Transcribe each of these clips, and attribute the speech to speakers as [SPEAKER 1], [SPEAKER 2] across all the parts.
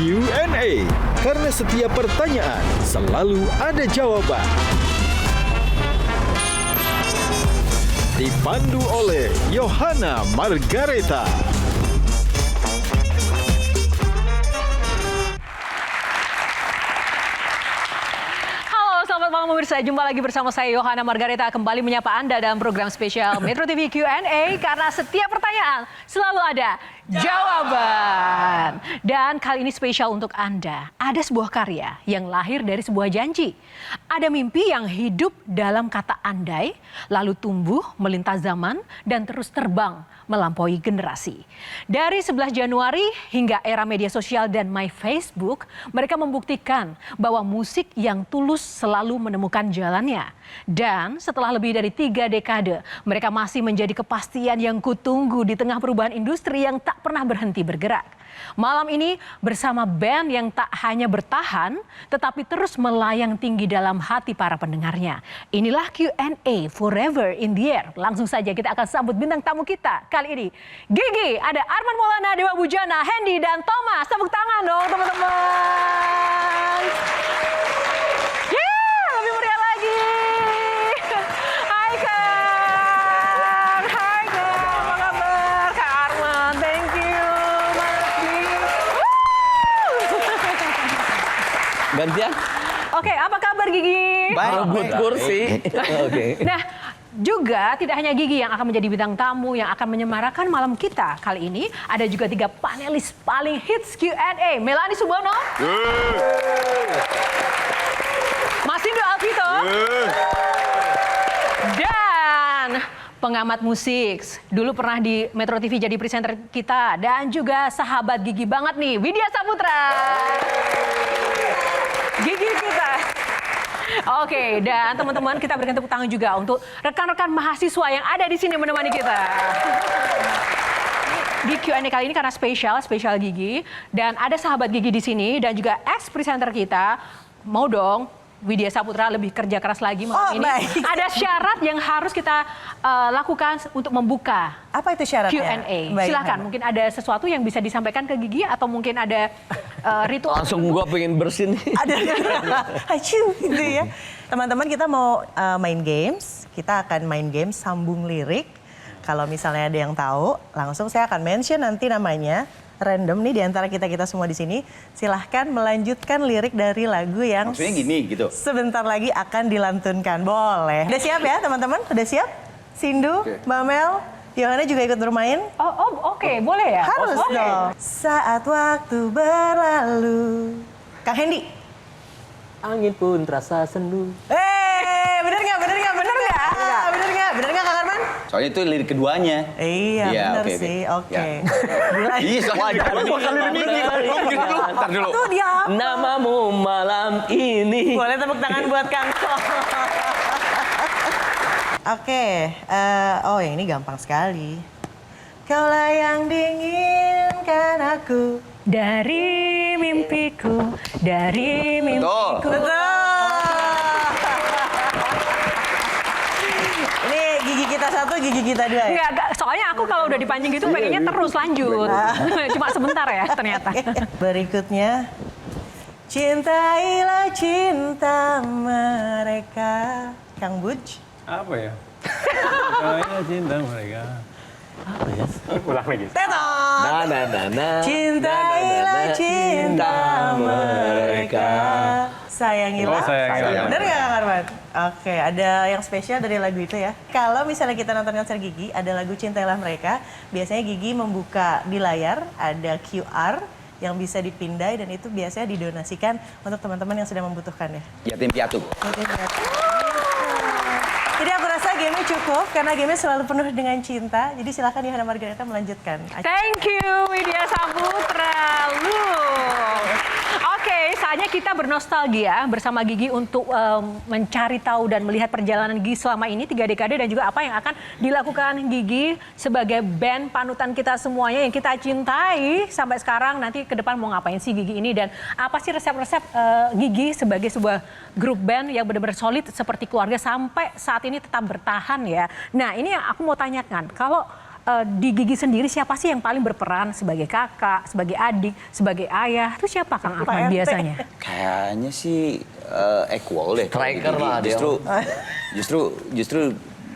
[SPEAKER 1] Q&A. Karena setiap pertanyaan selalu ada jawaban. Dipandu oleh Yohana Margareta.
[SPEAKER 2] Selamat malam pemirsa, jumpa lagi bersama saya Yohana Margareta kembali menyapa Anda dalam program spesial Metro TV Q&A karena setiap pertanyaan selalu ada jawaban. Dan kali ini spesial untuk Anda. Ada sebuah karya yang lahir dari sebuah janji. Ada mimpi yang hidup dalam kata andai, lalu tumbuh melintas zaman dan terus terbang melampaui generasi. Dari 11 Januari hingga era media sosial dan My Facebook, mereka membuktikan bahwa musik yang tulus selalu menemukan jalannya. Dan setelah lebih dari 3 dekade, mereka masih menjadi kepastian yang kutunggu di tengah perubahan industri yang tak pernah berhenti bergerak. Malam ini bersama band yang tak hanya bertahan, tetapi terus melayang tinggi dalam hati para pendengarnya. Inilah Q&A Forever in the Air. Langsung saja kita akan sambut bintang tamu kita kali ini. Gigi, ada Arman Maulana, Dewa Bujana, Hendy, dan Thomas. Tepuk tangan dong teman-teman. Lebih meriah lagi. Hai Kang. Hai Kang, apa kabar? Kak Arman, thank you.
[SPEAKER 3] Gantian?
[SPEAKER 2] Oke, apa kabar Gigi?
[SPEAKER 3] Rebut kursi. Oke.
[SPEAKER 2] Nah, juga tidak hanya Gigi yang akan menjadi bintang tamu yang akan menyemarakan malam kita. Kali ini ada juga 3 panelis paling hits Q&A. Melani Subono. Mas Indro Alvito. Dan pengamat musik. Dulu pernah di Metro TV jadi presenter kita. Dan juga sahabat Gigi banget nih, Widya Saputra. Gigi kita. Oke, dan teman-teman kita berikan tepuk tangan juga untuk rekan-rekan mahasiswa yang ada di sini menemani kita. Di Q&A kali ini karena spesial Gigi dan ada sahabat Gigi di sini dan juga ex presenter kita. Mau dong Widya Saputra lebih kerja keras lagi malam ini.
[SPEAKER 4] Baik.
[SPEAKER 2] Ada syarat yang harus kita lakukan untuk membuka
[SPEAKER 4] apa itu syaratnya?
[SPEAKER 2] Q&A. Silakan, mungkin ada sesuatu yang bisa disampaikan ke Gigi atau mungkin ada ritual.
[SPEAKER 3] Langsung gua pengen bersin nih.
[SPEAKER 4] Ada haciu gitu ya. Teman-teman kita mau main games. Kita akan main games sambung lirik. Kalau misalnya ada yang tahu, langsung saya akan mention nanti namanya. Random nih di antara kita semua di sini. Silahkan melanjutkan lirik dari lagu yang
[SPEAKER 5] maksudnya gini gitu.
[SPEAKER 4] Sebentar lagi akan dilantunkan. Boleh. Udah siap ya teman-teman? Udah siap? Sindu, Mbak Mel, Yohana juga ikut bermain?
[SPEAKER 2] Oke, boleh ya?
[SPEAKER 4] Harus dong. Saat waktu berlalu. Kang Hendy.
[SPEAKER 3] Angin pun terasa sendu.
[SPEAKER 4] Bener nggak? Bener nggak Kang Arman?
[SPEAKER 5] Soalnya itu lirik keduanya.
[SPEAKER 4] Iya, bener
[SPEAKER 5] oke,
[SPEAKER 4] sih.
[SPEAKER 5] Ya.
[SPEAKER 4] Oke.
[SPEAKER 5] Iya, soalnya Ntar dulu.
[SPEAKER 4] Tuh dia.
[SPEAKER 3] Namamu malam ini.
[SPEAKER 4] Boleh tepuk tangan buat Kang. Oke, yang ini gampang sekali. Kaulah yang diinginkan aku.
[SPEAKER 2] Dari mimpiku.
[SPEAKER 4] Betul. Ini gigi kita satu, gigi kita dua ya?
[SPEAKER 2] Enggak, soalnya aku kalau udah dipancing gitu pengennya terus lanjut. Cuma sebentar ya ternyata.
[SPEAKER 4] Berikutnya. Cintailah cinta mereka. Kang Buj.
[SPEAKER 6] Apa ya? Cintailah cinta mereka.
[SPEAKER 3] Apa ya?
[SPEAKER 6] Ulang lagi.
[SPEAKER 4] Tetot. Cintailah cinta mereka. Sayangilah.
[SPEAKER 6] Sayangilah.
[SPEAKER 4] Bener nggak Kang Arman? Oke, ada yang spesial dari lagu itu ya. Kalau misalnya kita nonton konser Gigi, ada lagu Cintailah Mereka. Biasanya Gigi membuka di layar, ada QR yang bisa dipindai dan itu biasanya didonasikan untuk teman-teman yang sedang membutuhkannya.
[SPEAKER 5] Yatim piatu.
[SPEAKER 4] Jadi aku rasa game-nya cukup karena game-nya selalu penuh dengan cinta. Jadi silakan Yohana Margareta melanjutkan.
[SPEAKER 2] Thank you Widya Saputra. Oke, saatnya kita bernostalgia bersama Gigi untuk mencari tahu dan melihat perjalanan Gigi selama ini 3 dekade dan juga apa yang akan dilakukan Gigi sebagai band panutan kita semuanya yang kita cintai sampai sekarang. Nanti ke depan mau ngapain sih Gigi ini dan apa sih resep-resep Gigi sebagai sebuah grup band yang benar-benar solid seperti keluarga sampai saat ini tetap bertahan ya. Nah ini yang aku mau tanyakan, kalau di Gigi sendiri siapa sih yang paling berperan sebagai kakak, sebagai adik, sebagai ayah? Itu siapa Kang Arman biasanya?
[SPEAKER 5] Kayaknya sih equal deh. kalau
[SPEAKER 3] Striker
[SPEAKER 5] di Gigi.
[SPEAKER 3] lah dia.
[SPEAKER 5] Justru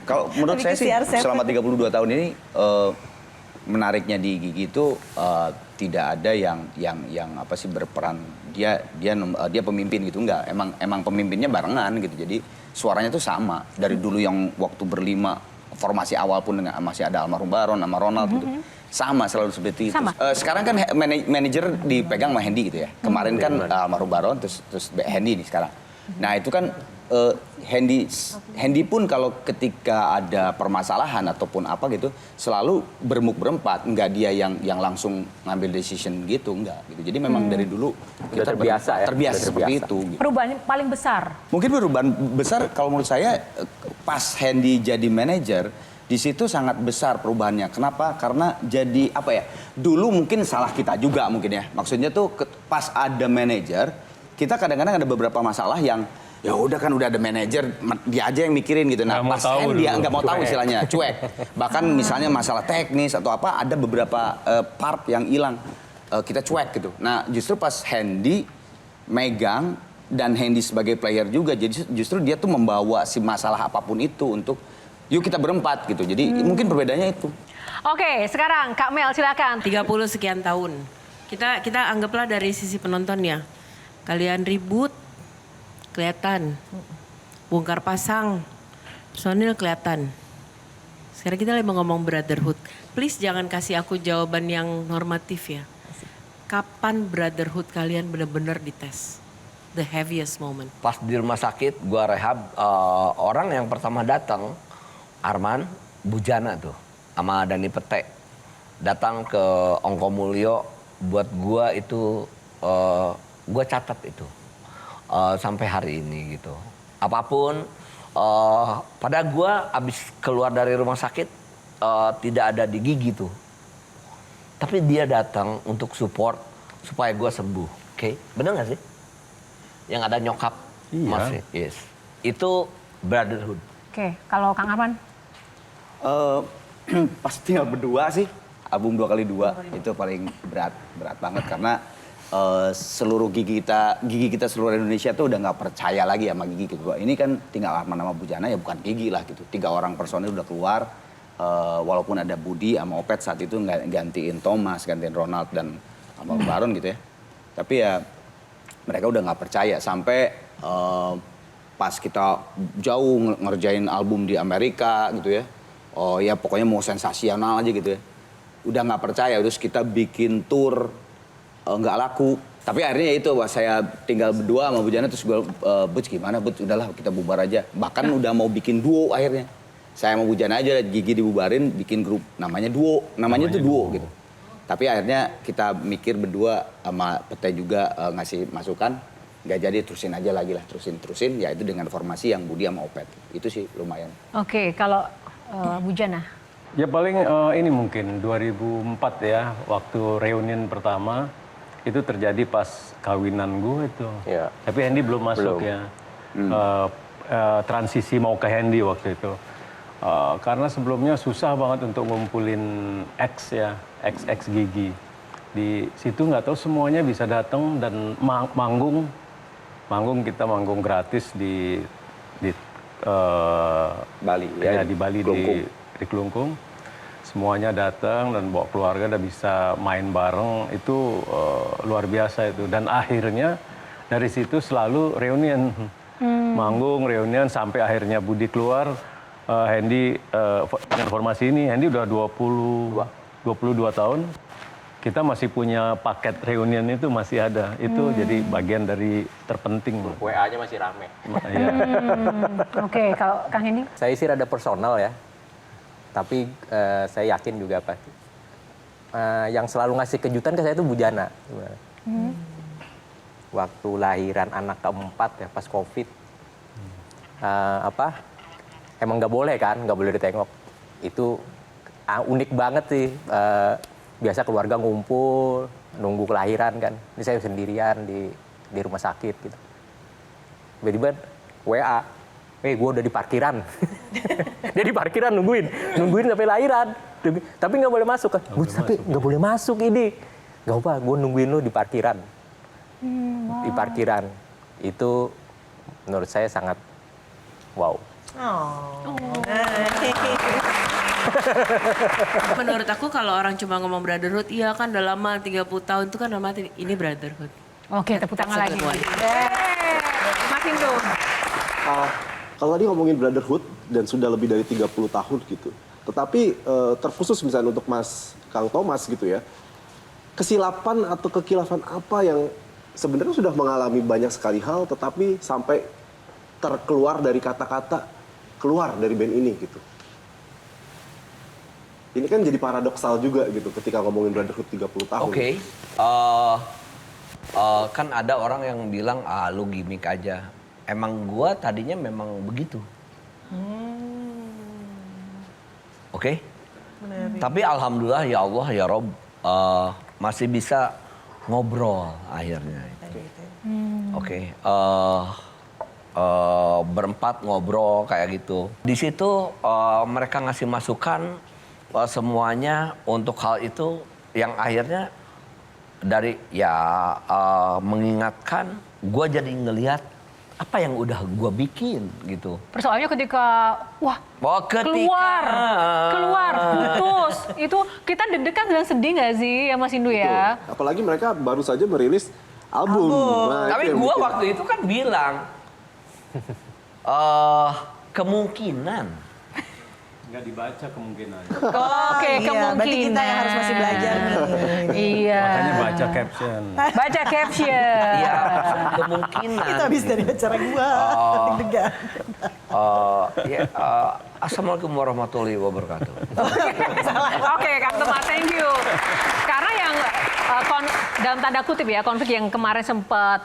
[SPEAKER 5] kalau menurut
[SPEAKER 4] Lebih
[SPEAKER 5] saya
[SPEAKER 4] ke
[SPEAKER 5] sih
[SPEAKER 4] CR7.
[SPEAKER 5] selama 32 tahun ini menariknya di Gigi itu tidak ada yang apa sih berperan dia pemimpin gitu, enggak, emang pemimpinnya barengan gitu, jadi suaranya tuh sama dari dulu yang waktu berlima formasi awal pun dengan masih ada almarhum Baron sama Ronald gitu, sama selalu seperti itu.
[SPEAKER 2] Sama.
[SPEAKER 5] Sekarang kan manajer dipegang sama Hendy gitu ya, kemarin kan almarhum Baron terus Hendy nih sekarang. Nah itu kan Hendy pun kalau ketika ada permasalahan ataupun apa gitu selalu berempat, enggak dia yang langsung ngambil decision gitu, enggak gitu. Jadi memang dari dulu kita
[SPEAKER 3] terbiasa ya,
[SPEAKER 5] terbiasa
[SPEAKER 3] udah
[SPEAKER 5] seperti
[SPEAKER 3] terbiasa.
[SPEAKER 5] itu. Gitu.
[SPEAKER 2] Perubahan paling besar.
[SPEAKER 5] Mungkin perubahan besar kalau menurut saya pas Hendy jadi manajer di situ sangat besar perubahannya. Kenapa? Karena jadi apa ya? Dulu mungkin salah kita juga mungkin ya. Maksudnya tuh pas ada manajer kita kadang-kadang ada beberapa masalah yang ya udah kan udah ada manajer dia aja yang mikirin gitu. Nah pas Hendy dia nggak mau tahu istilahnya cuek. Bahkan misalnya masalah teknis atau apa ada beberapa part yang hilang kita cuek gitu. Nah justru pas Hendy megang dan Hendy sebagai player juga jadi justru dia tuh membawa si masalah apapun itu untuk yuk kita berempat gitu. Jadi mungkin perbedaannya itu.
[SPEAKER 2] Oke, sekarang Kak Mel silakan.
[SPEAKER 7] 30 sekian tahun. Kita anggaplah dari sisi penontonnya. Kalian ribut, kelihatan. Bongkar pasang, personil kelihatan. Sekarang kita lagi ngomong brotherhood. Please jangan kasih aku jawaban yang normatif ya. Kapan brotherhood kalian benar-benar dites? The heaviest moment.
[SPEAKER 3] Pas di rumah sakit, gua rehab, orang yang pertama datang, Arman, Bujana tuh, sama Dani Pete. Datang ke Ongko Mulyo, buat gua itu, gua catat itu. Sampai hari ini gitu. Apapun, pada gua abis keluar dari rumah sakit, tidak ada di Gigi tuh. Tapi dia datang untuk support, supaya gua sembuh. Oke, bener gak sih? Yang ada nyokap,
[SPEAKER 6] Iya.
[SPEAKER 3] masih, yes. Itu brotherhood.
[SPEAKER 2] Oke, kalau Kang Arman?
[SPEAKER 5] Pas tinggal berdua sih album 2x2 itu paling berat banget karena seluruh gigi kita seluruh Indonesia tuh udah nggak percaya lagi sama Gigi gitu. Ini kan tinggal Arman sama Bujana ya bukan Gigi lah gitu. 3 orang personil udah keluar walaupun ada Budi sama Opet saat itu gantiin Thomas, gantiin Ronald dan sama Baron gitu ya. Tapi ya mereka udah nggak percaya sampai pas kita jauh ngerjain album di Amerika gitu ya. Oh ya pokoknya mau sensasional aja gitu ya. Udah nggak percaya terus kita bikin tour nggak laku. Tapi akhirnya itu saya tinggal berdua sama Bujana terus gue Buj gimana Buj udahlah kita bubar aja. Bahkan udah mau bikin duo akhirnya. Saya sama Bujana aja Gigi dibubarin bikin grup namanya duo. Namanya tuh duo gitu. Tapi akhirnya kita mikir berdua sama Pete juga ngasih masukan. Nggak jadi terusin aja lagi lah terusin ya itu dengan formasi yang Budi sama Opet. Itu sih lumayan.
[SPEAKER 2] Oke, kalau Bujana?
[SPEAKER 6] Ya paling ini mungkin 2004 ya, waktu reunion pertama itu terjadi pas kawinan gue itu.
[SPEAKER 3] Iya.
[SPEAKER 6] Tapi Hendy belum masuk ya. Transisi mau ke Hendy waktu itu. Karena sebelumnya susah banget untuk ngumpulin X ya, X Gigi. Di situ nggak tahu semuanya bisa datang dan manggung kita manggung gratis di
[SPEAKER 5] Bali
[SPEAKER 6] ya di Bali di Kelungkung. Semuanya datang dan bawa keluarga dan bisa main bareng itu luar biasa itu. Dan akhirnya dari situ selalu reunion. Manggung reunion sampai akhirnya Budi keluar. Hendy dengan formasi ini Hendy udah 22 tahun. Kita masih punya paket reunion itu masih ada. Itu jadi bagian dari terpenting.
[SPEAKER 3] WA-nya masih rame.
[SPEAKER 6] Iya.
[SPEAKER 2] Oke, kalau Kang Hendy?
[SPEAKER 8] Saya sih rada personal ya, tapi saya yakin juga pasti. Yang selalu ngasih kejutan ke saya itu Bujana. Waktu lahiran anak keempat ya pas COVID, emang nggak boleh kan, nggak boleh ditengok. Itu unik banget sih. Biasa keluarga ngumpul, nunggu kelahiran kan. Ini saya sendirian di rumah sakit gitu. Tiba-tiba WA, gue udah di parkiran. Dia di parkiran nungguin sampai lahiran. Tapi nggak boleh masuk kan? Tapi nggak boleh masuk ini. Gak apa, gue nungguin lu di parkiran.
[SPEAKER 2] Wow.
[SPEAKER 8] Di parkiran. Itu menurut saya sangat wow.
[SPEAKER 7] Menurut aku kalau orang cuma ngomong brotherhood, iya kan udah lama 30 tahun itu kan nama ini brotherhood.
[SPEAKER 2] Oke, tepuk tangan lagi.
[SPEAKER 7] That's a good
[SPEAKER 2] Mas Indo.
[SPEAKER 9] Kalau tadi ngomongin brotherhood dan sudah lebih dari 30 tahun gitu. Tetapi terkhusus misalnya untuk Mas Kang Thomas gitu ya. Kesilapan atau kekilafan apa yang sebenarnya sudah mengalami banyak sekali hal tetapi sampai terkeluar dari kata-kata keluar dari band ini gitu. Ini kan jadi paradoksal juga gitu ketika ngomongin brotherhood 30 tahun.
[SPEAKER 3] Oke. Kan ada orang yang bilang, lu gimmick aja. Emang gua tadinya memang begitu. Oke? Tapi alhamdulillah ya Allah ya Rob, masih bisa ngobrol akhirnya. Oke. Berempat ngobrol kayak gitu. Di situ mereka ngasih masukan semuanya untuk hal itu yang akhirnya dari mengingatkan gue jadi ngelihat apa yang udah gue bikin gitu.
[SPEAKER 2] Persoalannya ketika keluar putus itu kita deg-degan dan sedih nggak sih ya Mas Indu ya?
[SPEAKER 9] Betul. Apalagi mereka baru saja merilis album. Nah,
[SPEAKER 3] tapi gue waktu itu kan bilang kemungkinan.
[SPEAKER 6] Nggak dibaca kemungkinan.
[SPEAKER 2] Oke, kemungkinan.
[SPEAKER 4] Berarti kita yang harus masih belajar nih.
[SPEAKER 2] Iya.
[SPEAKER 6] Makanya baca caption.
[SPEAKER 2] Baca caption.
[SPEAKER 3] Iya, kemungkinan.
[SPEAKER 4] Itu habis dari acara gua. Deg-degan.
[SPEAKER 3] Assalamualaikum warahmatullahi wabarakatuh.
[SPEAKER 2] Oke, Kang Thomas, thank you. Karena yang dalam tanda kutip ya konflik yang kemarin sempat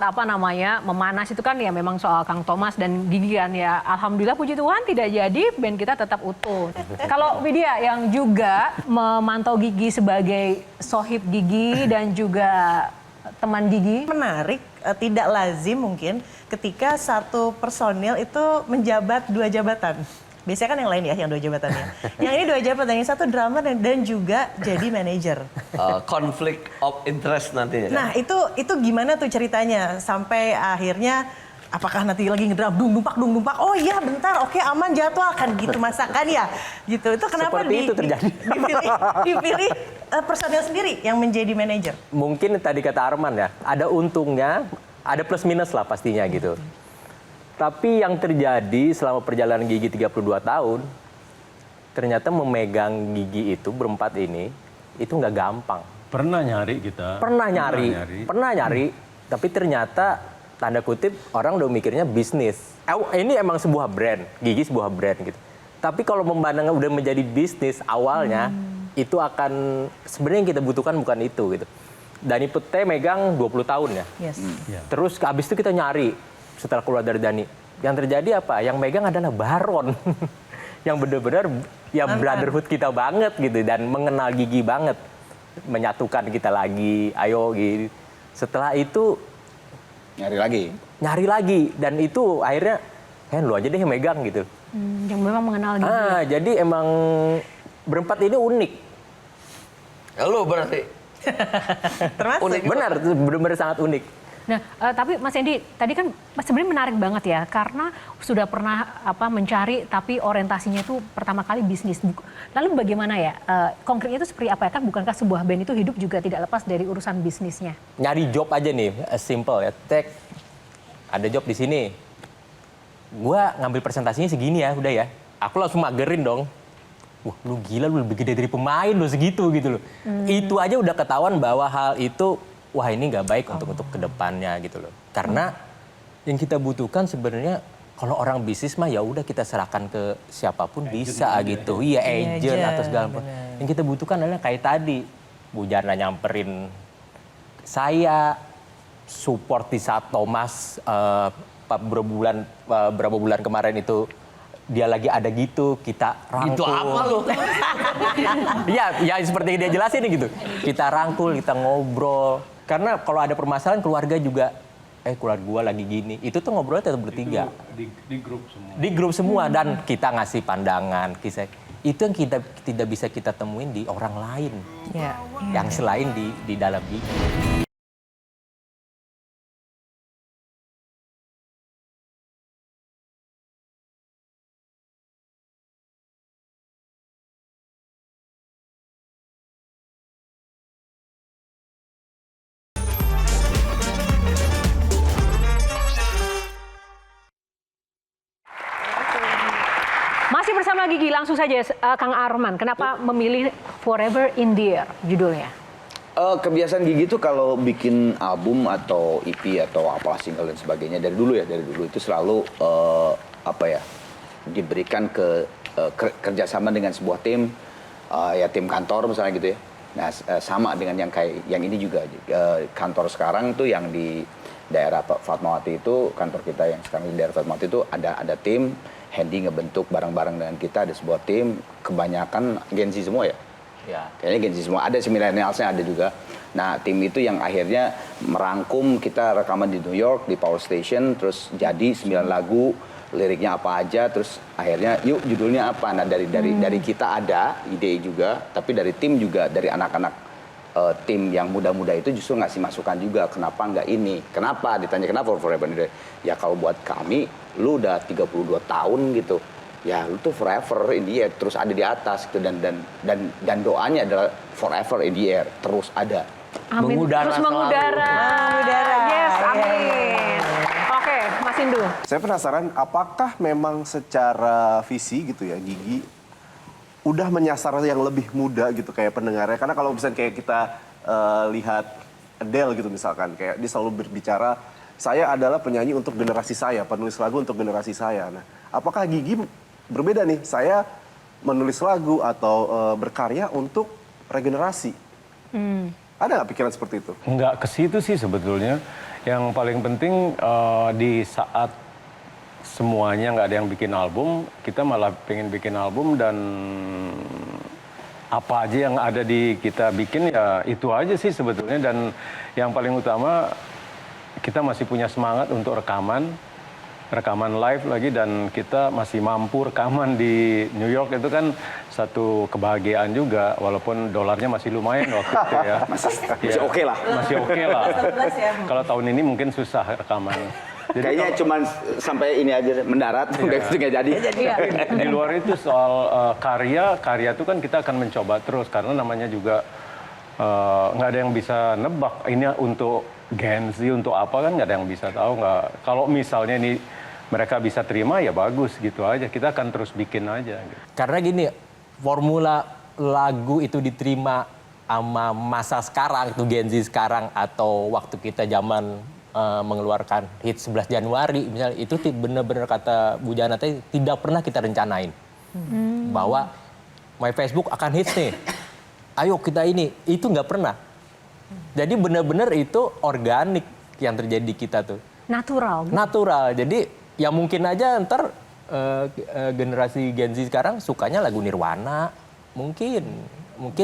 [SPEAKER 2] memanas itu kan ya memang soal Kang Thomas dan Gigi kan ya. Alhamdulillah puji Tuhan tidak jadi, band kita tetap utuh. Kalau Widya yang juga memantau Gigi sebagai sohib Gigi dan juga teman Gigi.
[SPEAKER 4] Menarik, tidak lazim mungkin ketika satu personil itu menjabat 2 jabatan. Biasanya kan yang lain ya, yang 2 jabatannya. Yang ini 2 jabatan, yang satu drummer dan juga jadi manajer.
[SPEAKER 3] Conflict of interest nantinya.
[SPEAKER 4] Nah itu gimana tuh ceritanya sampai akhirnya apakah nanti lagi ngedrum dung dumpak, oh iya bentar, oke aman jadwal kan gitu masakan ya, gitu. Itu kenapa
[SPEAKER 8] Seperti itu terjadi.
[SPEAKER 4] dipilih personil sendiri yang menjadi manajer?
[SPEAKER 8] Mungkin tadi kata Arman ya, ada untungnya, ada plus minus lah pastinya gitu. Tapi yang terjadi selama perjalanan Gigi 32 tahun, ternyata memegang Gigi itu berempat ini, itu nggak gampang.
[SPEAKER 6] Pernah nyari kita.
[SPEAKER 8] Pernah nyari, tapi ternyata tanda kutip orang udah mikirnya bisnis. Ini emang sebuah brand, Gigi sebuah brand gitu. Tapi kalau memandang udah menjadi bisnis awalnya, itu akan sebenarnya yang kita butuhkan bukan itu gitu. Dani Pete megang 20 tahun ya.
[SPEAKER 4] Yes.
[SPEAKER 8] Terus habis itu kita nyari. Setelah keluar dari Dani, yang terjadi apa? Yang megang adalah Baron, yang benar-benar ya brotherhood kita banget gitu dan mengenal Gigi banget, menyatukan kita lagi, ayo gitu. Setelah itu nyari lagi dan itu akhirnya, lu aja deh yang megang gitu.
[SPEAKER 2] Yang memang mengenal Gigi.
[SPEAKER 8] Jadi emang berempat ini unik.
[SPEAKER 3] Lu berarti
[SPEAKER 4] Termasuk.
[SPEAKER 3] unik.
[SPEAKER 8] Benar, benar-benar sangat unik.
[SPEAKER 2] Nah, tapi Mas Hendy, tadi kan sebenarnya menarik banget ya, karena sudah pernah mencari, tapi orientasinya itu pertama kali bisnis. Lalu bagaimana ya, konkretnya itu seperti apa ya? Kan bukankah sebuah band itu hidup juga tidak lepas dari urusan bisnisnya?
[SPEAKER 8] Nyari job aja nih, simple ya. Ada job di sini. Gua ngambil presentasinya segini ya, udah ya. Aku langsung magerin dong. Wah, lu gila, lu lebih gede dari pemain lu segitu gitu loh. Itu aja udah ketahuan bahwa hal itu wah ini nggak baik untuk kedepannya gitu loh. Karena yang kita butuhkan sebenarnya kalau orang bisnis mah ya udah kita serahkan ke siapapun bisa gitu. Iya agent atau segala macam. Yang kita butuhkan adalah kayak tadi Bu Jana nyamperin saya, support di saat Thomas berapa bulan kemarin itu dia lagi ada gitu, kita rangkul.
[SPEAKER 3] Itu apa lu?
[SPEAKER 8] Ya seperti yang dia jelasin gitu. Kita rangkul, kita ngobrol. Karena kalau ada permasalahan keluarga juga keluarga gue lagi gini. Itu tuh ngobrolnya tetap bertiga.
[SPEAKER 6] Di grup semua.
[SPEAKER 8] Di grup semua dan kita ngasih pandangan, kisah. Itu yang kita tidak bisa kita temuin di orang lain.
[SPEAKER 4] Ya.
[SPEAKER 8] Yang selain di dalam Gigi.
[SPEAKER 2] Masih bersama Gigi, langsung saja Kang Arman. Kenapa memilih Forever in the Air judulnya?
[SPEAKER 5] Kebiasaan Gigi tuh kalau bikin album atau EP atau apalah single dan sebagainya dari dulu itu selalu diberikan kerjasama dengan sebuah tim, ya tim kantor misalnya gitu ya. Nah sama dengan yang ini juga kantor sekarang tuh yang di daerah Fatmawati itu, kantor kita yang sekarang di daerah Fatmawati itu ada tim. Handy ngebentuk bareng-bareng dengan kita, ada sebuah tim, kebanyakan Gen Z semua ya?
[SPEAKER 8] Ya.
[SPEAKER 5] Kayaknya Gen Z semua, ada si millennials-nya ada juga. Nah tim itu yang akhirnya merangkum, kita rekaman di New York, di Power Station, terus jadi 9 lagu, liriknya apa aja, terus akhirnya yuk judulnya apa. Nah dari kita ada ide juga, tapi dari tim juga, dari anak-anak tim yang muda-muda itu justru ngasih masukan juga, kenapa nggak ini, kenapa, ditanya kenapa Forever in the Air. Ya kalau buat kami, lu udah 32 tahun gitu, ya lu tuh forever in the air, terus ada di atas gitu, dan doanya adalah forever in the air, terus ada.
[SPEAKER 2] Amin. Terus mengudara. Yes, amin. Oke, Mas Indu.
[SPEAKER 9] Saya penasaran, apakah memang secara visi gitu ya, Gigi udah menyasar yang lebih muda gitu kayak pendengarnya? Karena kalau misalnya kayak kita lihat Adele gitu misalkan, kayak dia selalu berbicara, saya adalah penyanyi untuk generasi saya, penulis lagu untuk generasi saya. Nah, apakah Gigi berbeda nih? Saya menulis lagu atau berkarya untuk regenerasi. Ada nggak pikiran seperti itu?
[SPEAKER 6] Nggak ke situ sih sebetulnya. Yang paling penting di saat semuanya nggak ada yang bikin album, kita malah pengen bikin album dan apa aja yang ada di kita bikin ya itu aja sih sebetulnya. Dan yang paling utama kita masih punya semangat untuk rekaman live lagi, dan kita masih mampu rekaman di New York. Itu kan satu kebahagiaan juga, walaupun dolarnya masih lumayan waktu itu ya.
[SPEAKER 5] Masih oke lah.
[SPEAKER 6] Masih oke lah. Kalau tahun ini mungkin susah rekaman. Jadi
[SPEAKER 5] kayaknya cuma sampai ini aja mendarat, udah itu nggak jadi.
[SPEAKER 6] Di luar itu soal karya itu kan kita akan mencoba terus, karena namanya juga nggak ada yang bisa nebak ini untuk Gen Z untuk apa, kan nggak ada yang bisa tahu. Kalau misalnya ini mereka bisa terima ya bagus gitu aja, kita akan terus bikin aja gitu.
[SPEAKER 8] Karena gini, formula lagu itu diterima sama masa sekarang, itu Gen Z sekarang, atau waktu kita zaman mengeluarkan hit 11 Januari misalnya, itu benar-benar kata Bu Jana tadi, tidak pernah kita rencanain bahwa My Facebook akan hits nih, ayo kita ini, itu nggak pernah. Jadi benar-benar itu organik yang terjadi di kita tuh.
[SPEAKER 2] Natural. Gitu.
[SPEAKER 8] Natural. Jadi ya mungkin aja ntar generasi Gen Z sekarang sukanya lagu Nirwana. Mungkin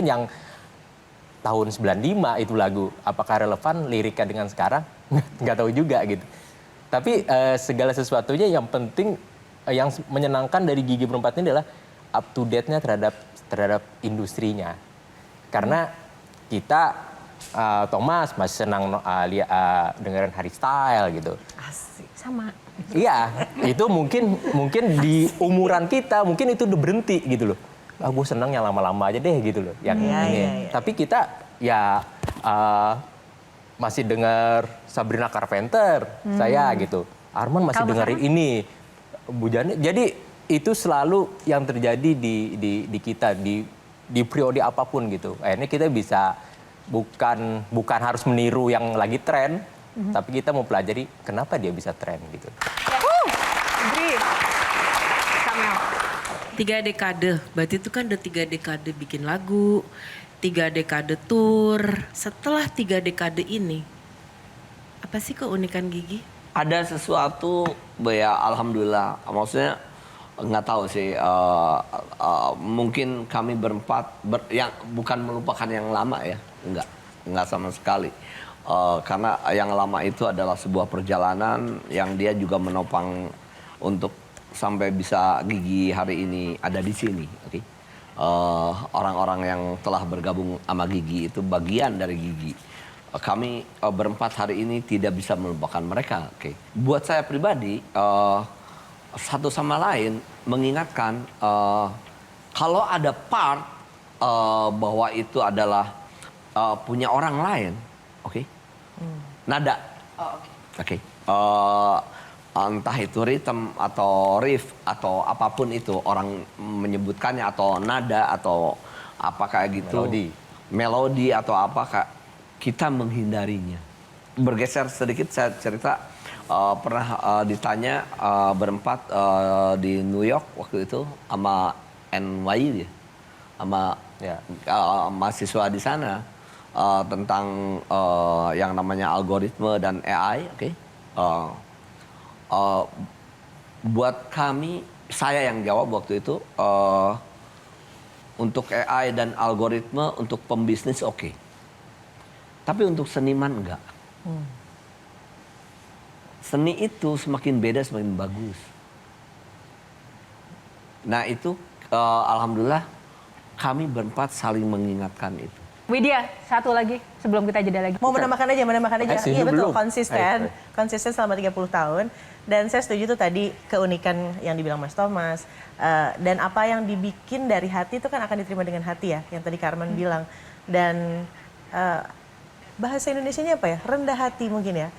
[SPEAKER 8] yang tahun 95 itu lagu. Apakah relevan liriknya dengan sekarang? Nggak tahu juga gitu. Tapi segala sesuatunya yang penting, yang menyenangkan dari Gigi Berempat ini adalah up to date-nya terhadap industrinya. Karena kita Thomas masih senang dengerin Harry Style gitu.
[SPEAKER 2] Asik, sama.
[SPEAKER 8] Iya, itu mungkin di umuran kita mungkin itu udah berhenti gitu loh. Gue senang yang lama-lama aja deh gitu loh. Yang ini. Tapi kita ya masih dengar Sabrina Carpenter, saya gitu. Arman masih dengerin ini. Bu Jani. Jadi itu selalu yang terjadi di kita di periode apapun gitu. Akhirnya kita bisa bukan harus meniru yang lagi tren, tapi kita mau pelajari kenapa dia bisa tren gitu.
[SPEAKER 2] Samuel.
[SPEAKER 7] 3 dekade, berarti itu kan udah 3 dekade bikin lagu, 3 dekade tour. Setelah 3 dekade ini, apa sih keunikan Gigi?
[SPEAKER 3] Ada sesuatu, ya alhamdulillah. Maksudnya nggak tahu sih. Mungkin kami berempat yang bukan melupakan yang lama ya, nggak sama sekali. Karena yang lama itu adalah sebuah perjalanan yang dia juga menopang untuk sampai bisa Gigi hari ini ada di sini. Oke. Orang-orang yang telah bergabung sama Gigi itu bagian dari Gigi. Kami berempat hari ini tidak bisa melupakan mereka. Oke. Buat saya pribadi, satu sama lain mengingatkan kalau ada part bahwa itu adalah punya orang lain, oke? Nada, oke. Entah itu rhythm atau riff atau apapun itu orang menyebutkannya atau nada atau apa kayak gitu, melodi atau apa, kita menghindarinya. Bergeser sedikit saya cerita pernah ditanya berempat di New York waktu itu sama NYU ya, sama mahasiswa di sana tentang yang namanya algoritma dan AI, oke? Buat kami, saya yang jawab waktu itu, untuk AI dan algoritma untuk pembisnis oke. Tapi untuk seniman enggak. Seni itu semakin beda semakin bagus. Nah itu alhamdulillah kami berempat saling mengingatkan itu.
[SPEAKER 2] Widya, satu lagi sebelum kita jeda lagi.
[SPEAKER 4] Mau menambahkan aja. Iya betul,
[SPEAKER 8] belum.
[SPEAKER 4] konsisten selama 30 tahun. Dan saya setuju tuh tadi keunikan yang dibilang Mas Thomas. Dan apa yang dibikin dari hati itu kan akan diterima dengan hati ya, yang tadi Karman bilang. Dan bahasa Indonesianya apa ya? Rendah hati mungkin ya.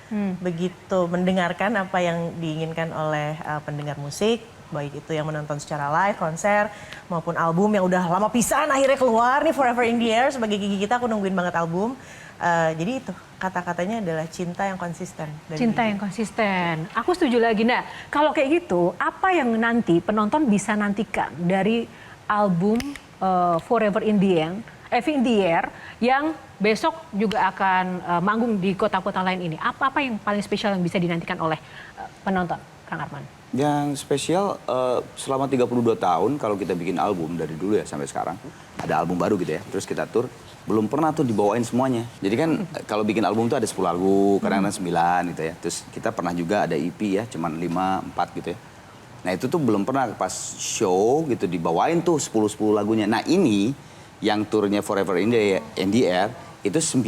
[SPEAKER 4] Begitu mendengarkan apa yang diinginkan oleh pendengar musik, baik itu yang menonton secara live, konser, maupun album yang udah lama pisan akhirnya keluar nih Forever in the Air. Sebagai Gigi kita aku nungguin banget album. Jadi itu kata-katanya adalah cinta yang konsisten.
[SPEAKER 2] Cinta yang konsisten. Aku setuju lagi. Nah, kalau kayak gitu, apa yang nanti penonton bisa nantikan dari album Forever in the Air yang besok juga akan manggung di kota-kota lain ini? Apa yang paling spesial yang bisa dinantikan oleh penonton, Kang Arman?
[SPEAKER 5] Yang spesial selama 32 tahun kalau kita bikin album dari dulu ya sampai sekarang. Ada album baru gitu ya, terus kita tur. Belum pernah tuh dibawain semuanya. Jadi kan kalau bikin album tuh ada 10 lagu, kadang-kadang 9 gitu ya. Terus kita pernah juga ada EP ya, cuman 5, 4 gitu ya. Nah itu tuh belum pernah pas show gitu dibawain tuh 10 lagunya. Nah ini yang turnya Forever in the Air itu 9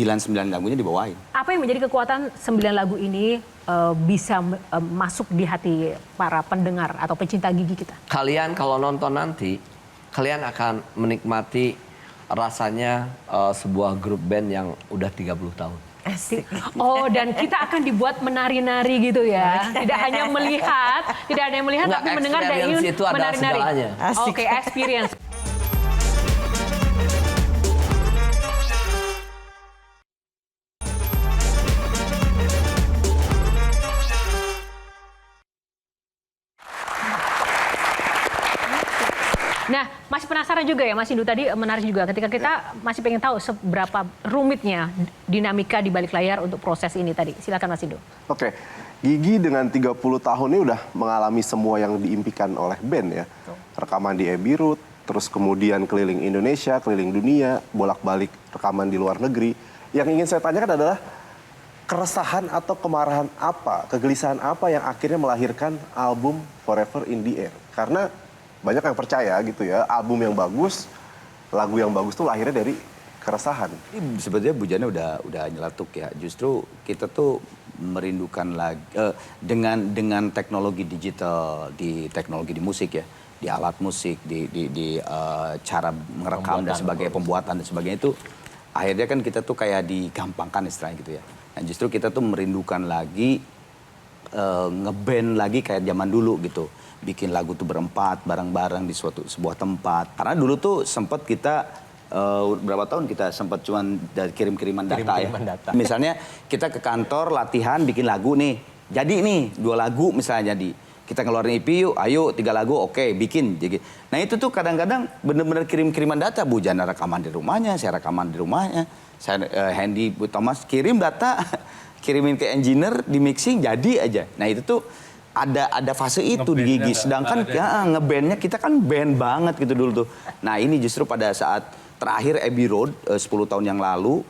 [SPEAKER 5] lagunya dibawain.
[SPEAKER 2] Apa yang menjadi kekuatan 9 lagu ini bisa masuk di hati para pendengar atau pecinta Gigi kita? Kalian
[SPEAKER 3] kalau nonton nanti, kalian akan menikmati rasanya sebuah grup band yang udah 30 tahun.
[SPEAKER 2] Asik. Oh, dan kita akan dibuat menari-nari gitu ya. Tidak hanya melihat, tapi mendengar dan ingin menari-nari. Oke, experience. Nah, masih penasaran juga ya Mas Indu, tadi menarik juga ketika kita masih pengen tahu seberapa rumitnya dinamika di balik layar untuk proses ini tadi. Silakan Mas Indu.
[SPEAKER 9] Oke, Gigi dengan 30 tahun ini udah mengalami semua yang diimpikan oleh band ya. Rekaman di Abbey Road, terus kemudian keliling Indonesia, keliling dunia, bolak-balik rekaman di luar negeri. Yang ingin saya tanyakan adalah keresahan atau kemarahan apa, kegelisahan apa yang akhirnya melahirkan album Forever in the Air. Karena banyak yang percaya gitu ya, album yang bagus, lagu yang bagus tuh lahirnya dari keresahan.
[SPEAKER 5] Ini sebetulnya Bujana udah nyeletuk ya. Justru kita tuh merindukan lagi dengan teknologi digital, di teknologi di musik ya, di alat musik, di cara merekam dan sebagainya, pembuatan dan sebagainya itu akhirnya kan kita tuh kayak digampangkan istilahnya gitu ya. Nah justru kita tuh merindukan lagi ngeband lagi kayak zaman dulu gitu. Bikin lagu tuh berempat, bareng-bareng di sebuah tempat. Karena dulu tuh sempat kita, berapa tahun kita sempat cuman kirim-kiriman data ya. Misalnya kita ke kantor latihan bikin lagu nih. Jadi nih 2 lagu misalnya jadi. Kita ngeluarin EP yuk, ayo 3 lagu, oke bikin. Nah itu tuh kadang-kadang bener-bener kirim-kiriman data. Bujana rekaman di rumahnya, saya rekaman di rumahnya. Saya Handy, Bu Thomas kirim data, kirimin ke engineer, di mixing, jadi aja. Nah itu tuh ada fase itu di Gigi. Sedangkan ngebandnya kita kan band banget gitu dulu tuh. Nah ini justru pada saat terakhir Abbey Road 10 tahun yang lalu,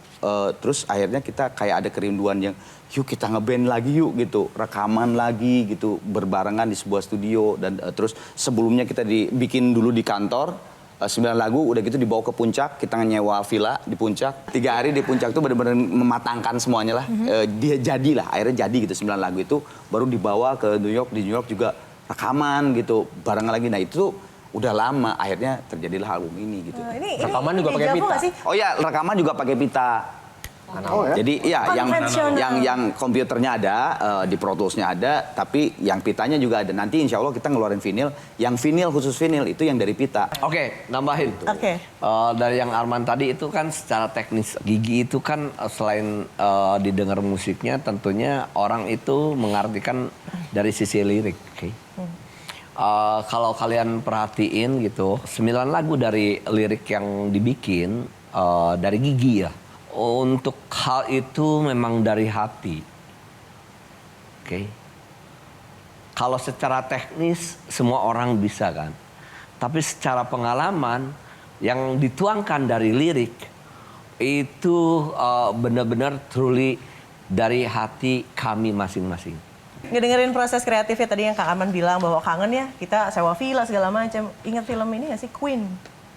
[SPEAKER 5] terus akhirnya kita kayak ada kerinduan yang yuk kita ngeband lagi yuk gitu, rekaman lagi gitu, berbarengan di sebuah studio. Dan terus sebelumnya kita bikin dulu di kantor, 9 lagu, udah gitu dibawa ke puncak, kita nyewa villa di puncak. 3 hari di puncak tuh benar-benar mematangkan semuanya lah. Dia jadilah, akhirnya jadi gitu 9 lagu itu, baru dibawa ke New York, di New York juga rekaman gitu, barengan lagi. Nah itu udah lama, akhirnya terjadilah album ini gitu.
[SPEAKER 8] Rekaman juga pakai pita.
[SPEAKER 5] Oh ya, rekaman juga pakai pita.
[SPEAKER 9] Oh ya?
[SPEAKER 5] Jadi ya
[SPEAKER 4] Konvensional.
[SPEAKER 5] yang komputernya ada, di Pro Tools-nya ada, tapi yang pitanya juga ada. Nanti insya Allah kita ngeluarin vinyl, yang vinyl khusus vinyl itu yang dari pita.
[SPEAKER 3] Oke, nambahin.
[SPEAKER 4] Oke.
[SPEAKER 3] Dari yang Arman tadi itu kan secara teknis Gigi itu kan selain didengar musiknya, tentunya orang itu mengartikan dari sisi lirik. Oke. Kalau kalian perhatiin gitu, 9 lagu dari lirik yang dibikin dari Gigi ya. Untuk hal itu memang dari hati. Oke. Kalau secara teknis semua orang bisa kan. Tapi secara pengalaman yang dituangkan dari lirik itu benar-benar truly dari hati kami masing-masing.
[SPEAKER 4] Ngedengerin proses kreatifnya tadi yang Kak Aman bilang bahwa kangen ya, kita sewa villa segala macam. Ingat film ini nggak sih, Queen?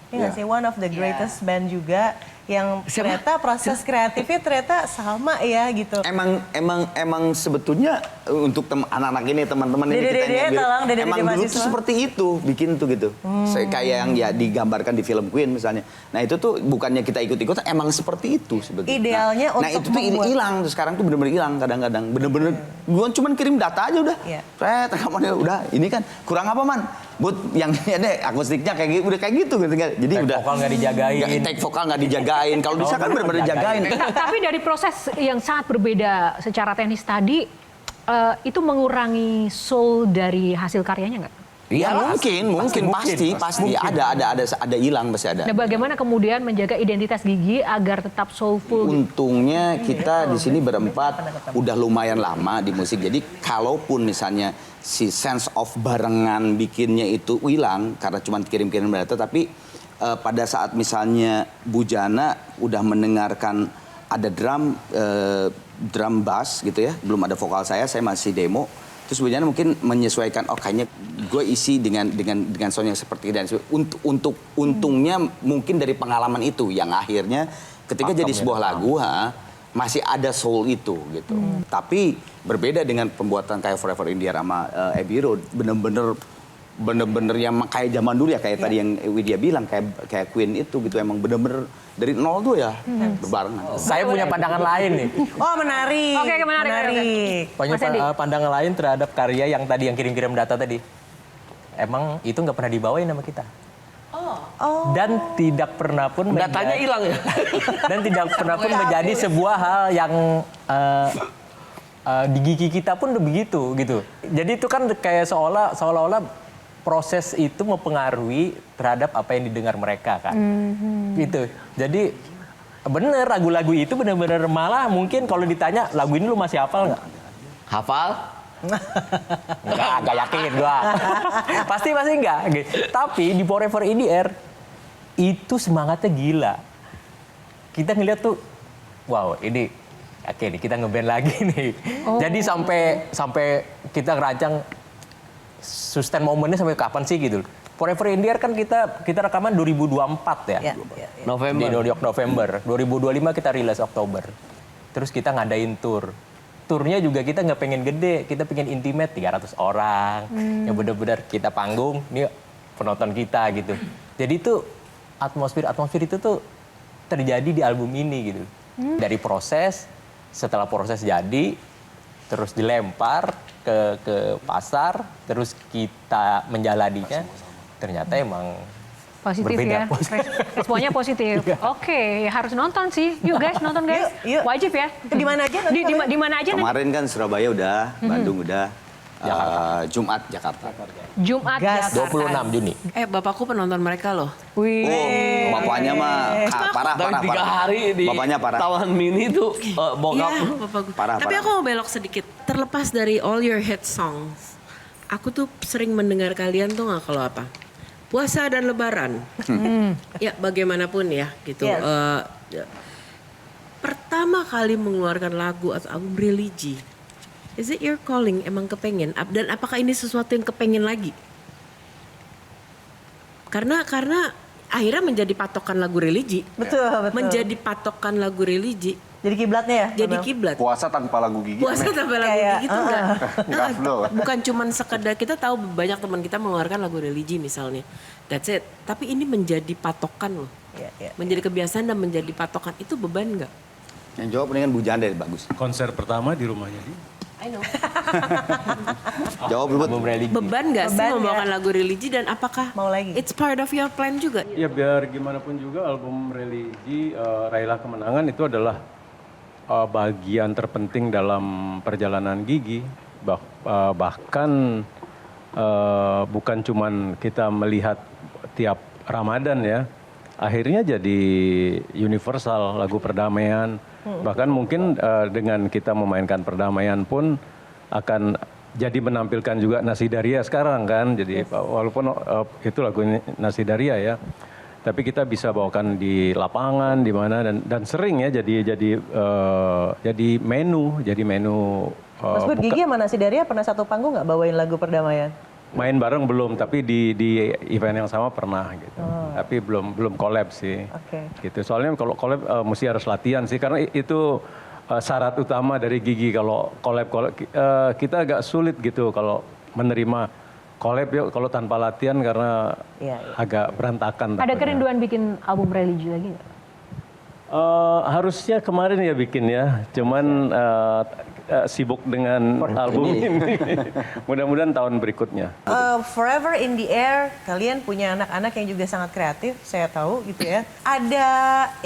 [SPEAKER 4] Ini nggak sih, one of the greatest band juga yang ternyata proses kreatifnya ternyata sama ya gitu.
[SPEAKER 5] Emang sebetulnya untuk anak-anak ini, teman-teman ini kita emang dulu tuh seperti itu bikin tuh gitu. Kayak yang ya digambarkan di film Queen misalnya. Nah itu tuh bukannya kita ikut-ikutan, emang seperti itu sebetulnya.
[SPEAKER 4] Idealnya
[SPEAKER 5] nah itu tuh hilang tuh, sekarang tuh bener-bener hilang kadang-kadang. Bener-bener gua cuman kirim data aja udah. Rekamannya udah. Ini kan kurang apa man? Buat yang ini ada akustiknya kayak gitu, udah kayak gitu. Jadi udah
[SPEAKER 8] vokal nggak dijagain.
[SPEAKER 5] Take vokal nggak dijagain. Kalau bisa kan bener-bener dijagain.
[SPEAKER 2] Tapi dari proses yang sangat berbeda secara teknis tadi, itu mengurangi soul dari hasil karyanya nggak?
[SPEAKER 5] Iya mungkin pasti ada hilang pasti ada.
[SPEAKER 2] Nah, bagaimana kemudian menjaga identitas Gigi agar tetap soulful?
[SPEAKER 5] Untungnya kita di sini berempat udah lumayan lama di musik. Jadi kalaupun misalnya si sense of barengan bikinnya itu hilang karena cuma kirim-kirim data, tapi pada saat misalnya Bujana udah mendengarkan ada drum bass gitu ya, belum ada vokal saya masih demo. Terus Bujana mungkin menyesuaikan, oh kayaknya gue isi dengan sound yang seperti ini. Untungnya mungkin dari pengalaman itu yang akhirnya ketika jadi sebuah lagu masih ada soul itu gitu. Tapi berbeda dengan pembuatan kayak Forever in the Air sama Abbey Road, bener-bener yang kayak zaman dulu ya, kayak tadi yang Widya bilang kayak Queen itu gitu, emang bener-bener dari nol tuh ya berbarengan.
[SPEAKER 8] Saya punya pandangan lain nih.
[SPEAKER 4] Oh menarik.
[SPEAKER 2] Oke, menarik.
[SPEAKER 8] Punya pandangan lain terhadap karya yang tadi yang kirim-kirim data tadi. Emang itu nggak pernah dibawain sama kita. Dan tidak pernah pun
[SPEAKER 3] datanya hilang ya.
[SPEAKER 8] Dan tidak pernah pun menjadi sebuah hal yang di Gigi kita pun begitu gitu. Jadi itu kan kayak seolah-olah proses itu mempengaruhi terhadap apa yang didengar mereka kan. Gitu. Jadi bener lagu-lagu itu bener-bener malah mungkin kalau ditanya lagu ini lu masih hafal nggak?
[SPEAKER 3] Hafal?
[SPEAKER 8] Nggak yakin gua. Pasti enggak. Tapi di Forever in the Air itu semangatnya gila. Kita ngeliat tuh, wow ini oke nih kita ngeband lagi nih. Jadi sampai kita ngerancang sustain momennya sampai kapan sih gitu. Forever in the Air kan kita rekaman 2024 ya.
[SPEAKER 3] November.
[SPEAKER 8] Di New York November. 2025 kita rilis Oktober. Terus kita ngadain tour. Turnya juga kita nggak pengen gede, kita pengen intimate 300 orang. Yang benar-benar kita panggung, ini penonton kita gitu. Jadi itu atmosfer itu tuh terjadi di album ini gitu. Dari proses, setelah proses jadi, terus dilempar ke pasar, terus kita menjalaninya, ternyata emang
[SPEAKER 2] positif
[SPEAKER 8] berbeda.
[SPEAKER 2] ya, responnya positif. Oke, harus nonton sih. Yuk guys, nonton guys.
[SPEAKER 4] Yuk.
[SPEAKER 2] Wajib ya.
[SPEAKER 4] Di mana aja?
[SPEAKER 2] Di mana aja?
[SPEAKER 5] Kemarin kan Surabaya udah, Bandung udah, Jumat Jakarta.
[SPEAKER 2] Jumat Jakarta.
[SPEAKER 8] 26 Juni.
[SPEAKER 7] Bapakku penonton mereka loh.
[SPEAKER 2] Wih.
[SPEAKER 5] Oh, bapaknya mah parah.
[SPEAKER 3] Dari 3 hari di
[SPEAKER 5] Bapaknya parah.
[SPEAKER 3] Taman Mini tuh bokap.
[SPEAKER 7] Iya, bapakku.
[SPEAKER 5] Parah.
[SPEAKER 7] Tapi aku mau belok sedikit. Terlepas dari all your hit songs, aku tuh sering mendengar kalian tuh nggak kalau apa? puasa dan lebaran. Ya bagaimanapun ya gitu.
[SPEAKER 4] Yes.
[SPEAKER 7] Pertama kali mengeluarkan lagu atau album religi, is it your calling? Emang kepengen? Dan apakah ini sesuatu yang kepengen lagi? Karena akhirnya menjadi patokan lagu religi.
[SPEAKER 4] Betul.
[SPEAKER 7] Menjadi patokan lagu religi.
[SPEAKER 4] Jadi kiblatnya ya?
[SPEAKER 7] Jadi kiblat.
[SPEAKER 5] Puasa tanpa lagu gigi.
[SPEAKER 7] Puasa tanpa lagu
[SPEAKER 4] Kayak,
[SPEAKER 7] gigi itu enggak.
[SPEAKER 5] Nggak flow.
[SPEAKER 7] Bukan cuman sekedar, kita tahu banyak teman kita mengeluarkan lagu religi misalnya. That's it. Tapi ini menjadi patokan loh.
[SPEAKER 4] Iya.
[SPEAKER 7] Menjadi kebiasaan dan menjadi patokan. Itu beban nggak?
[SPEAKER 5] Yang jawab mendingan Bu Janda bagus.
[SPEAKER 6] Konser pertama di rumahnya dia.
[SPEAKER 7] I know.
[SPEAKER 5] Jawab Bud.
[SPEAKER 8] Album religi.
[SPEAKER 7] Beban nggak sih
[SPEAKER 4] Beban
[SPEAKER 7] membawakan lagu religi dan apakah
[SPEAKER 4] Mau lagi?
[SPEAKER 7] it's part of your plan juga?
[SPEAKER 6] Ya biar gimana pun juga album religi Raihlah Kemenangan itu adalah bagian terpenting dalam perjalanan Gigi. Bahkan bukan cuman kita melihat tiap Ramadan ya, akhirnya jadi universal lagu perdamaian. Bahkan mungkin dengan kita memainkan perdamaian pun akan jadi menampilkan juga Nasidaria sekarang kan. Jadi walaupun itu lagu Nasidaria ya, tapi kita bisa bawakan di lapangan di mana dan sering ya jadi menu
[SPEAKER 4] Mas Bud, Gigi sama Nasidaria pernah satu panggung nggak bawain lagu perdamaian?
[SPEAKER 6] main bareng belum, tapi di event yang sama pernah gitu. Tapi belum collab sih.
[SPEAKER 4] Oke.
[SPEAKER 6] Gitu. Soalnya kalau collab mesti harus latihan sih, karena itu syarat utama dari Gigi. Kalau collab kita agak sulit gitu kalau menerima collab ya kalau tanpa latihan, karena agak berantakan.
[SPEAKER 2] Ada kerinduan bikin album religi lagi nggak?
[SPEAKER 6] Harusnya kemarin ya bikin ya, cuman sibuk dengan album ini. Mudah-mudahan tahun berikutnya.
[SPEAKER 4] Forever in the Air, kalian punya anak-anak yang juga sangat kreatif, saya tahu gitu ya. Ada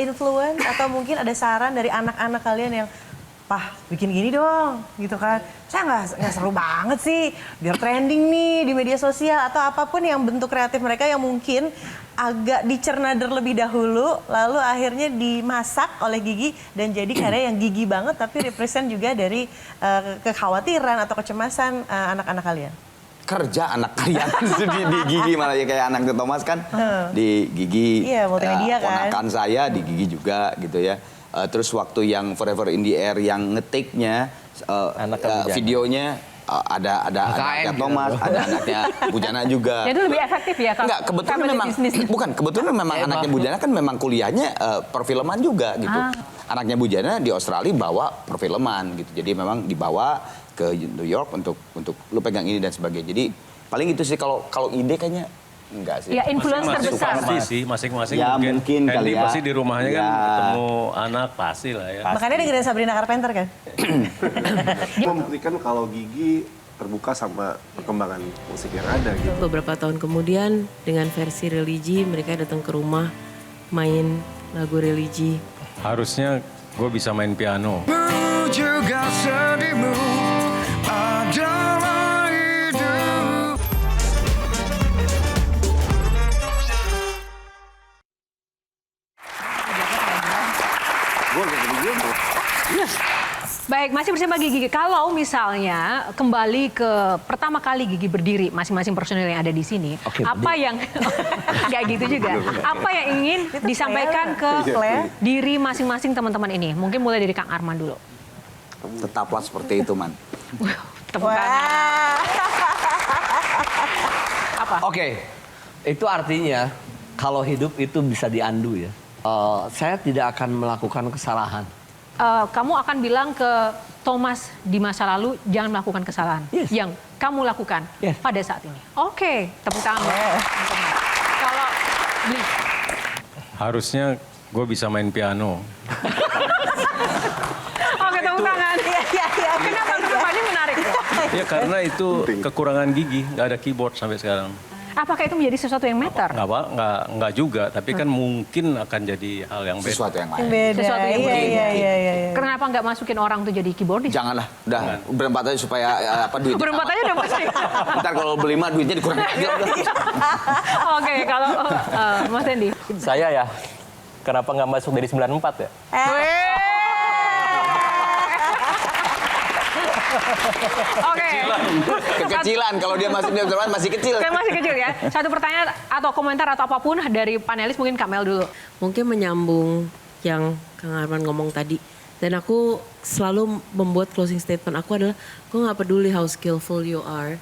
[SPEAKER 4] influence atau mungkin ada saran dari anak-anak kalian yang, "Pah, bikin gini dong," gitu kan. Saya nggak seru banget sih, biar trending nih di media sosial atau apapun yang bentuk kreatif mereka yang mungkin agak dicerna terlebih dahulu, lalu akhirnya dimasak oleh Gigi dan jadi karya yang Gigi banget, tapi represent juga dari kekhawatiran atau kecemasan anak-anak kalian.
[SPEAKER 5] Kerja anak kalian di Gigi malah ya kayak anaknya Thomas kan di Gigi.
[SPEAKER 4] Iya, multimedia kan.
[SPEAKER 5] Ponakan saya di Gigi juga gitu ya. Terus waktu yang Forever in the Air yang ngetik-nya videonya ada anaknya Thomas, ada anaknya Bujana juga.
[SPEAKER 2] Jadi lebih efektif ya kalau
[SPEAKER 5] Enggak, kebetulan memang anaknya Bujana kan memang kuliahnya perfilman juga gitu. Anaknya Bujana di Australia bawa perfilman gitu. Jadi memang dibawa ke New York untuk lu pegang ini dan sebagainya. Jadi paling itu sih kalau ide kayaknya enggak sih.
[SPEAKER 2] Ya influence terbesar.
[SPEAKER 6] Pasti sih, masing-masing
[SPEAKER 5] Ya, mungkin kali
[SPEAKER 6] Hendy
[SPEAKER 5] ya.
[SPEAKER 6] pasti di rumahnya kan
[SPEAKER 5] Ya.
[SPEAKER 6] ketemu anak pasti lah ya.
[SPEAKER 4] Makanya dengerin Sabrina Carpenter kan?
[SPEAKER 9] Membuktikan kalau Gigi terbuka sama perkembangan musik yang ada gitu.
[SPEAKER 7] Beberapa tahun kemudian dengan versi religi mereka datang ke rumah main lagu religi.
[SPEAKER 6] Harusnya gue bisa main piano.
[SPEAKER 10] Juga sedihmu adalah hidup.
[SPEAKER 2] Baik, masih bersama Gigi. Kalau misalnya kembali ke pertama kali Gigi berdiri, masing-masing personil yang ada di sini, apa yang nggak gitu juga? Apa yang ingin disampaikan ke diri masing-masing teman-teman ini? Mungkin mulai dari Kang Arman dulu.
[SPEAKER 5] Tetaplah seperti itu, Man.
[SPEAKER 2] Tepuk tangan. Apa?
[SPEAKER 3] Oke, itu artinya kalau hidup itu bisa diandu ya. Saya tidak akan melakukan kesalahan.
[SPEAKER 2] Kamu akan bilang ke Thomas di masa lalu jangan melakukan kesalahan yang kamu lakukan pada saat ini. Oke, tepuk tangan. Kalau Bli.
[SPEAKER 6] Harusnya gue bisa main piano.
[SPEAKER 2] Oke, tepuk tangan. Iya. Kenapa ini menarik ya?
[SPEAKER 6] Ya karena itu kekurangan Gigi, nggak ada keyboard sampai sekarang.
[SPEAKER 2] Apakah itu menjadi sesuatu yang matter?
[SPEAKER 6] Nggak juga, tapi kan mungkin akan jadi hal yang beda.
[SPEAKER 5] Sesuatu yang lain.
[SPEAKER 4] Beda.
[SPEAKER 2] Sesuatu yang
[SPEAKER 4] Iya.
[SPEAKER 2] Kenapa nggak masukin orang tuh jadi keyboardis?
[SPEAKER 5] Janganlah, udah berempat aja supaya duitnya.
[SPEAKER 2] Berempat aja udah pasti.
[SPEAKER 5] Ntar kalau berlima duitnya dikurangin lagi.
[SPEAKER 2] Oke, kalau Mas Hendy.
[SPEAKER 8] Saya ya, kenapa nggak masuk dari 94 ya?
[SPEAKER 2] Oke.
[SPEAKER 5] Kekecilan kalau dia masih kecil.
[SPEAKER 2] Kayak masih kecil ya. Satu pertanyaan atau komentar atau apapun dari panelis, mungkin Kamel dulu.
[SPEAKER 7] Mungkin menyambung yang Kang Arman ngomong tadi. Dan aku selalu membuat closing statement aku adalah, gue gak peduli how skillful you are,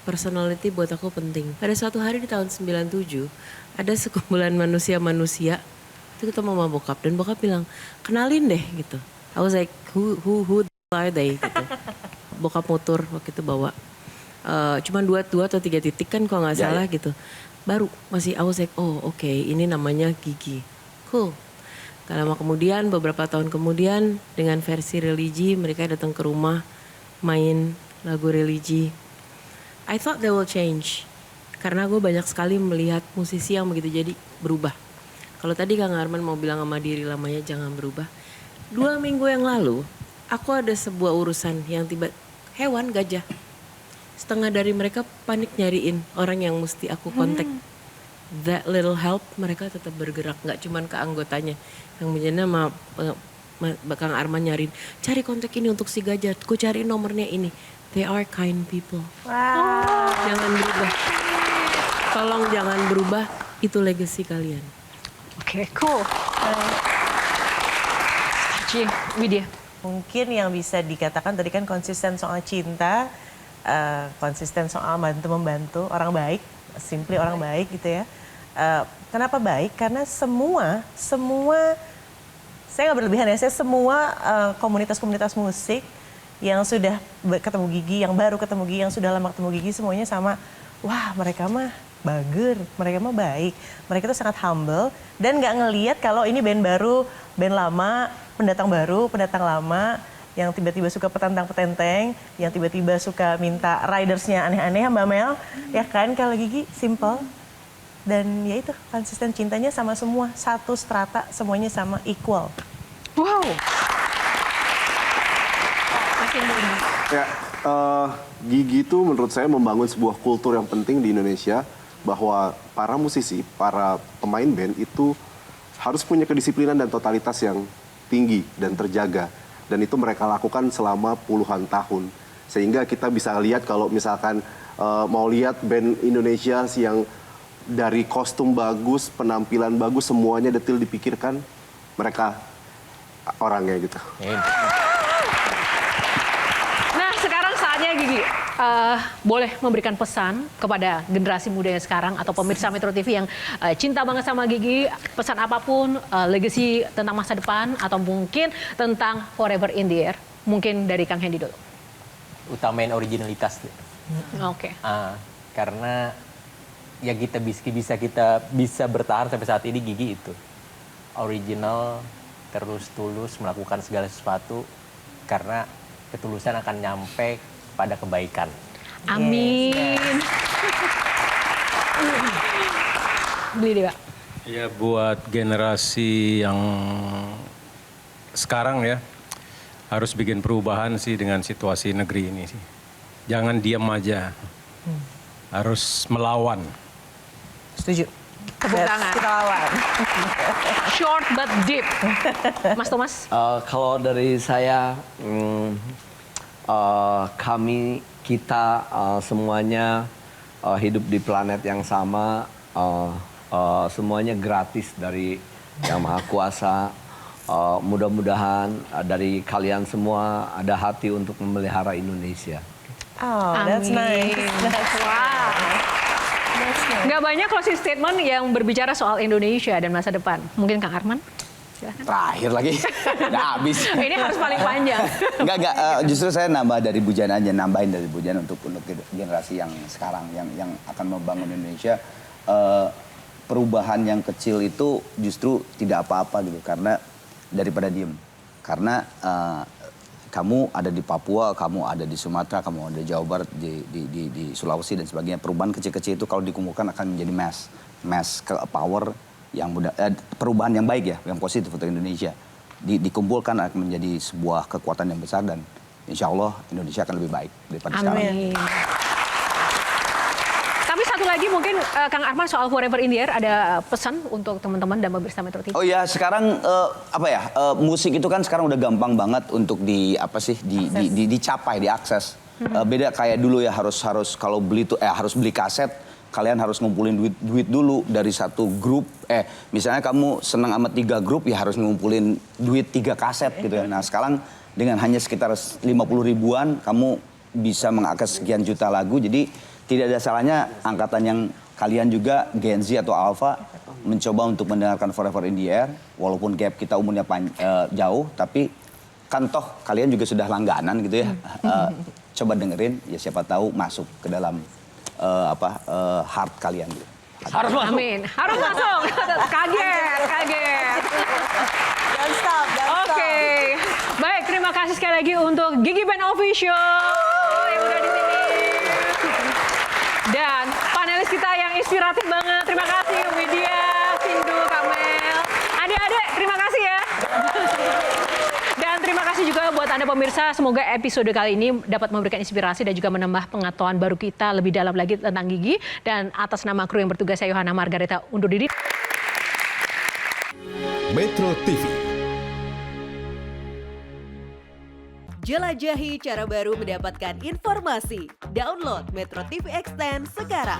[SPEAKER 7] personality buat aku penting. Pada suatu hari di tahun 97, ada sekumpulan manusia-manusia, itu ketemu sama bokap. Dan bokap bilang, kenalin deh gitu. I was like, who are they gitu. Bokap motor waktu itu bawa. Cuman 2 atau 3 titik kan kalau gak salah gitu. Baru masih I was like, oh oke, ini namanya Gigi. Cool. Gak lama kemudian, beberapa tahun kemudian dengan versi religi mereka datang ke rumah main lagu religi. I thought they will change. Karena gue banyak sekali melihat musisi yang begitu jadi berubah. Kalau tadi Kang Arman mau bilang sama diri lamanya jangan berubah. 2 minggu yang lalu aku ada sebuah urusan yang hewan gajah. Setengah dari mereka panik nyariin orang yang mesti aku kontak. That little help mereka tetap bergerak, nggak cuman ke anggotanya. Yang menjadi sama Kang Arman nyariin, cari kontak ini untuk si gajah, ku cari nomornya ini. They are kind people.
[SPEAKER 4] Wow.
[SPEAKER 7] Jangan berubah. Tolong jangan berubah, itu legacy kalian.
[SPEAKER 2] Oke, cool. Widya.
[SPEAKER 4] Mungkin yang bisa dikatakan tadi kan konsisten soal cinta, konsisten soal membantu orang baik, simply orang baik gitu ya. Kenapa baik? Karena semua saya nggak berlebihan ya, saya semua komunitas-komunitas musik yang sudah ketemu Gigi, yang baru ketemu Gigi, yang sudah lama ketemu Gigi, semuanya sama, wah mereka mah bager, mereka mah baik, mereka tuh sangat humble dan nggak ngelihat kalau ini band baru, band lama, pendatang baru, pendatang lama, yang tiba-tiba suka petantang-petenteng, yang tiba-tiba suka minta ridersnya aneh-aneh, Mbak Mel, ya kan? Kalau Gigi simple. Dan ya itu, konsisten cintanya sama semua, satu strata, semuanya sama, equal.
[SPEAKER 2] Wow.
[SPEAKER 9] Ya, Gigi itu menurut saya membangun sebuah kultur yang penting di Indonesia, bahwa para musisi, para pemain band itu harus punya kedisiplinan dan totalitas yang tinggi dan terjaga. Dan itu mereka lakukan selama puluhan tahun. Sehingga kita bisa lihat kalau misalkan mau lihat band Indonesia yang dari kostum bagus, penampilan bagus, semuanya detail dipikirkan, mereka orangnya gitu.
[SPEAKER 2] Nah, sekarang saatnya Gigi boleh memberikan pesan kepada generasi muda yang sekarang atau pemirsa Metro TV yang cinta banget sama Gigi, pesan apapun, legacy tentang masa depan atau mungkin tentang forever in the air. Mungkin dari Kang Hendy dulu.
[SPEAKER 8] Utamain originalitas.
[SPEAKER 2] Oke.
[SPEAKER 8] Karena ya kita bisa bertahan sampai saat ini, Gigi itu original, terus tulus melakukan segala sesuatu karena ketulusan akan nyampe pada kebaikan.
[SPEAKER 2] Amin. Beli deh, Pak.
[SPEAKER 6] Ya, buat generasi yang sekarang ya, harus bikin perubahan sih dengan situasi negeri ini sih. Jangan diam aja, harus melawan.
[SPEAKER 4] Setuju.
[SPEAKER 2] Tepuk tangan.
[SPEAKER 4] Kita lawan.
[SPEAKER 2] Short but deep. Mas Thomas?
[SPEAKER 3] Kalau dari saya, kita semuanya hidup di planet yang sama, semuanya gratis dari Yang Maha Kuasa. Mudah-mudahan dari kalian semua ada hati untuk memelihara Indonesia.
[SPEAKER 4] Oh, that's nice.
[SPEAKER 2] Wow. Nggak banyak closing statement yang berbicara soal Indonesia dan masa depan. Mungkin Kang Arman? Silahkan.
[SPEAKER 5] Terakhir lagi, udah habis.
[SPEAKER 2] Ini harus paling panjang.
[SPEAKER 5] Enggak, justru saya nambah dari Bujana aja, nambahin dari Bujana untuk generasi yang sekarang, yang akan membangun Indonesia. Perubahan yang kecil itu justru tidak apa-apa gitu, karena daripada diem. Karena kamu ada di Papua, kamu ada di Sumatera, kamu ada di Jawa Barat, di Sulawesi dan sebagainya. Perubahan kecil-kecil itu kalau dikumpulkan akan menjadi mass power yang mudah, perubahan yang baik ya, yang positif untuk Indonesia. Dikumpulkan akan menjadi sebuah kekuatan yang besar dan insya Allah Indonesia akan lebih baik daripada sekarang.
[SPEAKER 2] Amin. Tapi satu lagi mungkin Kang Arman soal Forever in the Air ada pesan untuk teman-teman dan pemirsa Metro TV.
[SPEAKER 5] Oh ya, sekarang musik itu kan sekarang udah gampang banget untuk dicapai, diakses. Beda kayak dulu ya harus kalau beli tuh harus beli kaset, kalian harus ngumpulin duit dulu dari satu grup. Misalnya kamu senang sama 3 grup ya harus ngumpulin duit 3 kaset gitu ya. Nah, sekarang dengan hanya sekitar 50 ribuan kamu bisa mengakses sekian juta lagu. Jadi tidak ada salahnya angkatan yang kalian juga Gen Z atau Alpha mencoba untuk mendengarkan Forever in the Air. Walaupun gap kita umurnya jauh, tapi kan toh kalian juga sudah langganan gitu ya. Coba dengerin, ya siapa tahu masuk ke dalam heart kalian gitu.
[SPEAKER 3] Harus masuk.
[SPEAKER 2] Amin. Harus masuk. Kaget.
[SPEAKER 4] Don't stop.
[SPEAKER 2] Oke. Baik, terima kasih sekali lagi untuk Gigi Band Official yang udah di sini. Dan panelis kita yang inspiratif banget. Terima kasih Widya, Sindu, Kamel. Adik-adik, terima kasih ya. Dan terima kasih juga buat Anda pemirsa. Semoga episode kali ini dapat memberikan inspirasi dan juga menambah pengetahuan baru kita lebih dalam lagi tentang gigi. Dan atas nama kru yang bertugas, saya Yohana Margareta undur diri.
[SPEAKER 1] Metro TV.
[SPEAKER 11] Jelajahi cara baru mendapatkan informasi. Download Metro TV Extend sekarang.